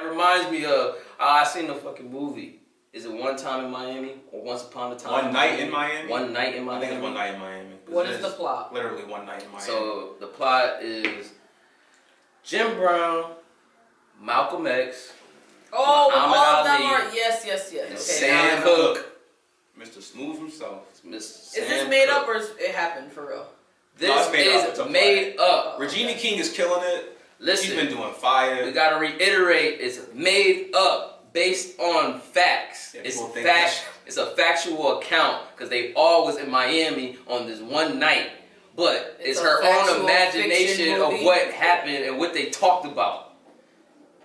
reminds me of I seen the fucking movie. Is it One Time in Miami or Once Upon a Time? One Night in Miami. One Night in Miami. I think it's One Night in Miami. What is the plot? Literally One Night in Miami. So the plot is Jim Brown, Malcolm X. Oh, all of them Ali, are yes. Okay, Sam Cooke. Mr. Smooth himself. Is this made up or is it happened for real? This is made up. Regina King is killing it. Listen, she's been doing fire. We gotta reiterate, it's made up based on facts. Yeah, it's fact. It's a factual account because they all was in Miami on this one night. But it's her own imagination of what happened and what they talked about.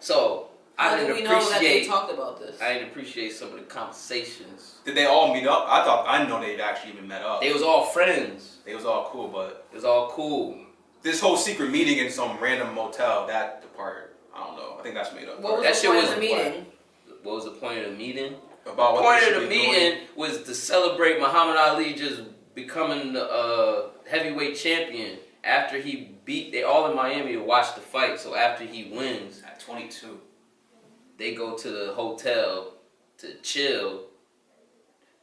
So I didn't appreciate. Know that they talked about this? I didn't appreciate some of the conversations. Did they all meet up? I didn't know they'd actually even met up. They was all friends. They was all cool, but it was all cool. This whole secret meeting in some random motel, that part, I don't know. I think that's made up. What was the point of the meeting? What was the point of the meeting? About the point of the meeting was to celebrate Muhammad Ali just becoming the heavyweight champion after he beat. They all in Miami to watch the fight. So after he wins at 22, they go to the hotel to chill.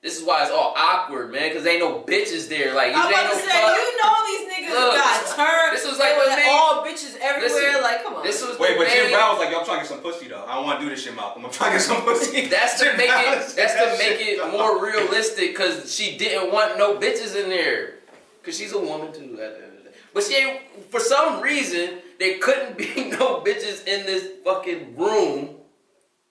This is why it's all awkward, man, because ain't no bitches there. Like, I'm about to say, you know these niggas got turned. This was like all bitches everywhere. Listen, like, come on. This was but Jim Brown was like, yo, I'm trying to get some pussy though. I don't want to do this shit, Malcolm. I'm trying to get some pussy. That's to make it. That's to make it more realistic, because she didn't want no bitches in there, because she's a woman too. But she ain't. For some reason, there couldn't be no bitches in this fucking room,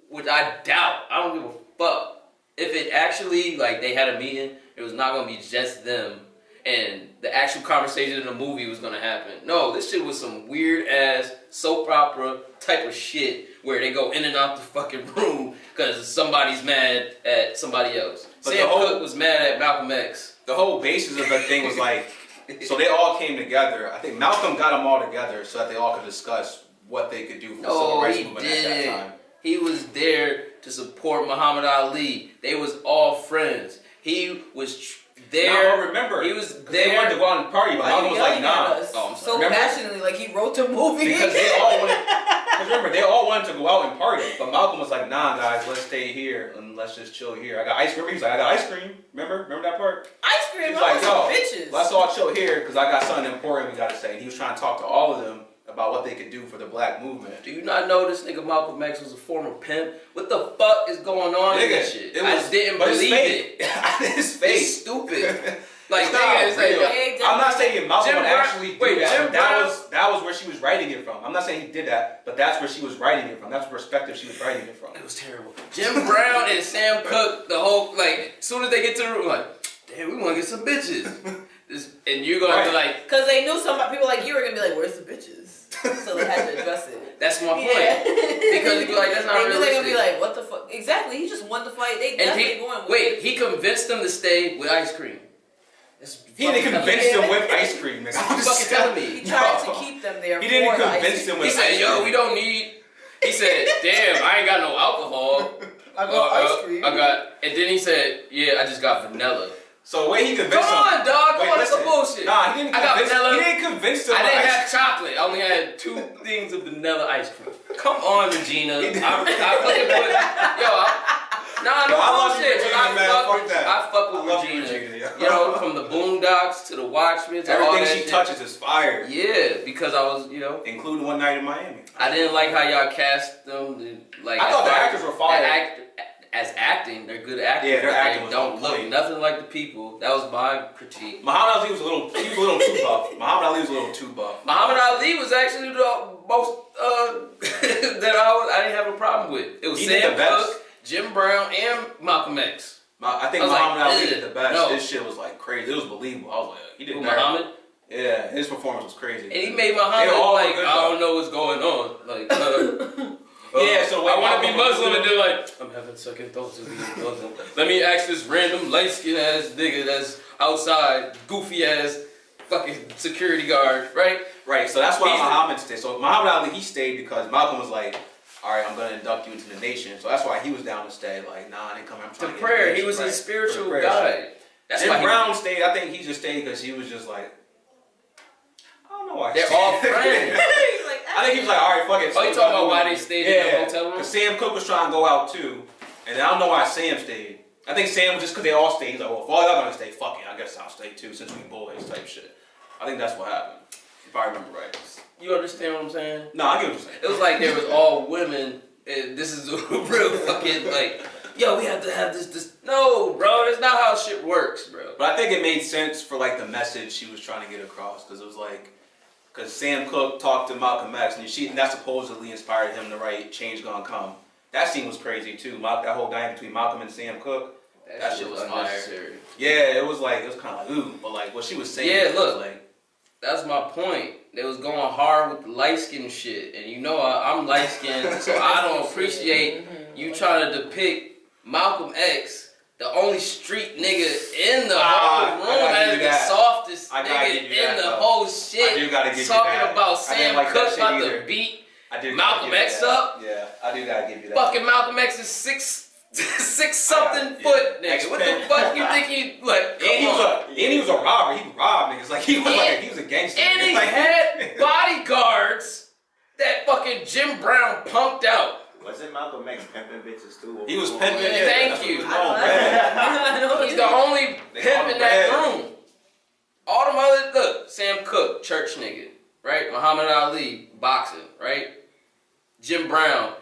which I doubt. I don't give a fuck. If it actually, like, they had a meeting, it was not going to be just them, and the actual conversation in the movie was going to happen. No, this shit was some weird-ass soap opera type of shit where they go in and out the fucking room because somebody's mad at somebody else. But Sam Cooke was mad at Malcolm X. The whole basis of the thing was like, so they all came together. I think Malcolm got them all together so that they all could discuss what they could do for the civil rights movement at that time. He was there to support Muhammad Ali. They was all friends. He was there. No, remember, he was there. They wanted to go out and party, but Malcolm was like, nah. So passionately, like he wrote the movie. Because they all wanted. Because remember, they all wanted to go out and party, but Malcolm was like, nah, guys, let's stay here and let's just chill here. I got ice cream. He was like, I got ice cream. Remember that part? Ice cream. He's like, yo, bitches. Let's all chill here because I got something important we got to say. And he was trying to talk to all of them about what they could do for the black movement. Do you not know this nigga Malcolm X was a former pimp? What the fuck is going on in this shit? I just didn't believe it. It's fake. It's stupid. Like, it's like, I'm not saying Malcolm would actually do that. That was where she was writing it from. I'm not saying he did that, but that's where she was writing it from. That's the perspective she was writing it from. It was terrible. Jim Brown and Sam Cooke, the whole, like, as soon as they get to the room, like, damn, we want to get some bitches. And you're going to be like... Because they knew people like you were going to be like, where's the bitches? So they had to address it. That's my point. Because you'd be like, that's not realistic. They're going to be like, what the fuck? Exactly, he just won the fight. They definitely going with Wait, he convinced them to stay with ice cream. He didn't convince them with ice cream. Nigga. You fucking telling me. He tried to keep them there. He didn't convince them with ice cream. He said, yo, we don't need... He said, damn, I ain't got no alcohol. I got ice cream. And then he said, yeah, I just got vanilla. So the way he convinced them... Come on, dog. Come on, that's some bullshit. Nah, he didn't convince them. I didn't have chocolate. I only had 2 things of vanilla ice cream. Come on, Regina. I fuck with Regina. You know, from the Boondocks to the Watchmen to all that everything she touches is fire. Yeah, because I was, you know... Including One Night in Miami. I didn't like how y'all cast them. Like, I thought the actors were fire. As acting, they're good actors. Yeah, their acting they don't look nothing like the people. That was my critique. Muhammad Ali was a little too buff. Muhammad Ali was a little too buff. Muhammad Ali was actually the most that I didn't have a problem with. It was Sam Cooke, Jim Brown, and Malcolm X. I think Muhammad Ali did the best. No. This shit was like crazy. It was believable. I was like, he did that. Muhammad? Yeah, his performance was crazy. And he made Muhammad like, I don't know what's going on. Like, yeah, so I want to be Muslim, and they're like, I'm having second thoughts of being Muslim. Let me ask this random light-skinned ass nigga that's outside, goofy ass fucking security guard, right? Right, so that's why Muhammad stayed. So Muhammad Ali, he stayed because Malcolm was like, all right, I'm going to induct you into the nation. So that's why he was down to stay. Like, nah, I didn't come. I'm trying to prayer. He was a spiritual guide. That's Jim Brown stayed. I think he just stayed because he was just like, I don't know why. They're all friends. I I think he was like, all right, fuck it. Oh, you talking about why they stayed in the hotel room? Because Sam Cooke was trying to go out too, and I don't know why Sam stayed. I think Sam was just because they all stayed. He's like, well, if all y'all gonna stay, fuck it, I guess I'll stay too, since we boys type shit. I think that's what happened, if I remember right. You understand what I'm saying? No, I get what you're saying. It was like there was all women, and this is a real fucking like, yo, we have to have this. No, bro, that's not how shit works, bro. But I think it made sense for like the message she was trying to get across, because it was like, because Sam Cooke talked to Malcolm X, and that supposedly inspired him to write "Change Gonna Come." That scene was crazy too. That whole dynamic between Malcolm and Sam Cooke. That shit was unnecessary. Yeah, it was kind of like ooh, but like what she was saying. Yeah, look, was like, that's my point. They was going hard with the light skin shit, and you know I'm light skinned, so I don't appreciate you trying to depict Malcolm X, the only street nigga in the whole room, as the softest nigga in the whole shit. I do gotta give you talking that. about Sam Cooke about to beat Malcolm X up. Yeah, I do gotta give you that. Fucking Malcolm X is six something foot nigga. What the fuck you think he like? And he was a robber. He robbed niggas. Like he was a gangster. And he had bodyguards that fucking Jim Brown punked out. Wasn't Malcolm X pimping bitches too? He was pimping. Yeah, thank you. He's the I only pimp in that room. All them other look, Sam Cooke, church nigga, right? Muhammad Ali, boxing, right? Jim Brown.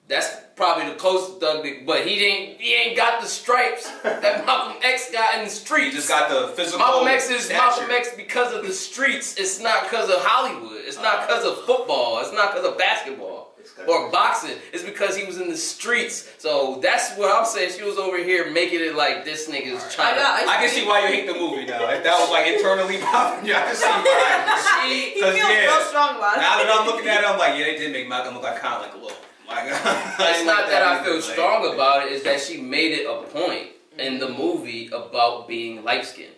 That's probably the closest thug nigga, but he ain't got the stripes that Malcolm X got in the streets. He just got the physical Malcolm X is stature. Malcolm X because of the streets. It's not because of Hollywood. It's not because of football. It's not because of basketball or boxing. It's because he was in the streets. So that's what I'm saying. She was over here making it like this nigga's trying to. I can see why you hate the movie now. If that was like internally bothering you, I can see why. he feels real strong about it. Now that I'm looking at it, I'm like, yeah, they did make Malcolm look like kind of like a little. It's not that I feel strong about it. It's that she made it a point in the movie about being light skinned.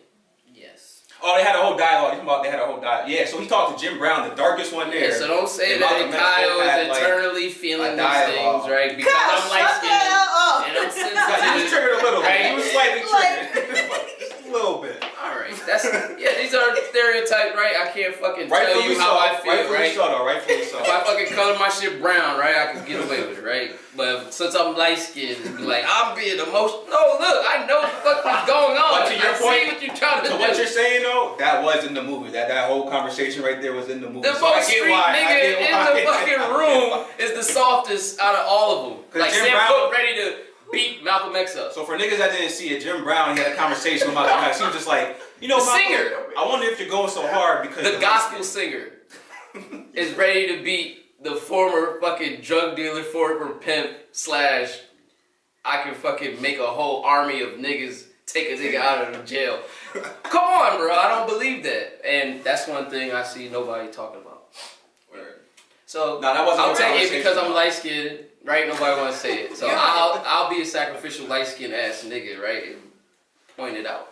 Yes. Oh, they had a whole dialogue. They had a whole dialogue. Yeah, so he talked to Jim Brown, the darkest one there. Yeah, so don't say that Kyle is internally feeling these things, right? Because I'm light skinned and I'm sensitive. He was triggered a little bit. He was slightly triggered. Just a little bit. Alright, these are stereotypes, right? I can't fucking tell you how I feel, right? Rightfully so. If I fucking color my shit brown, right, I can get away with it, right? But since I'm light skinned, it'd be like, I'm being emotional. No, look, I know what the fuck is going on. But to your point, what you're trying to do. What you're saying though, that was in the movie. That whole conversation right there was in the movie. The most street nigga in the fucking room is the softest out of all of them. Like Sam Cooke ready to beat Malcolm X up. So for niggas that didn't see it, Jim Brown, he had a conversation with Malcolm X. He was just like, you know, the Malcolm, singer. I wonder if you're going so hard because the gospel singer is ready to beat the former fucking drug dealer, former pimp / I can fucking make a whole army of niggas take a nigga out of the jail. Come on, bro. I don't believe that. And that's one thing I see nobody talking about. So I'll take it because I'm light skinned, right? Nobody want to say it. So I'll be a sacrificial light skinned ass nigga, right? And point it out.